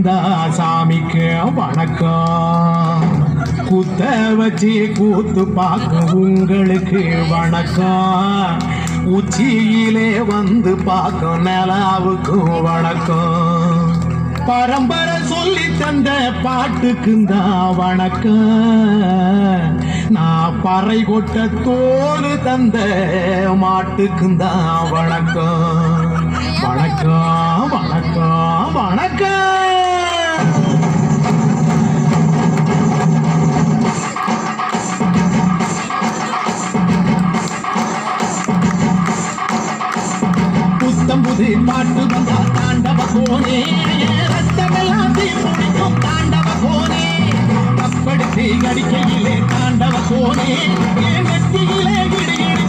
இருந்தா சாமிக்கு வணக்கம். குத்த வச்சு கூத்து பார்க்கும் உங்களுக்கு வணக்கம். உச்சியிலே வந்து பார்க்கும் நிலாவுக்கும் வணக்கம். பரம்பரை சொல்லி தந்த பாட்டுக்குந்தா வணக்கம். நான் பறை கொட்ட தோடு தந்த மாட்டுக்குந்தா வணக்கம். வணக்கம் வணக்கம் வணக்கம். புது பாட்டு வந்தா தாண்டவ கோனே, ரத்தமெல்லாம் தீர்முடிக்கும் தாண்டவ கோனே. கப்படுத்தி கடிக்கையிலே தாண்டவ கோனே, நெத்தியிலே கிடுகிடு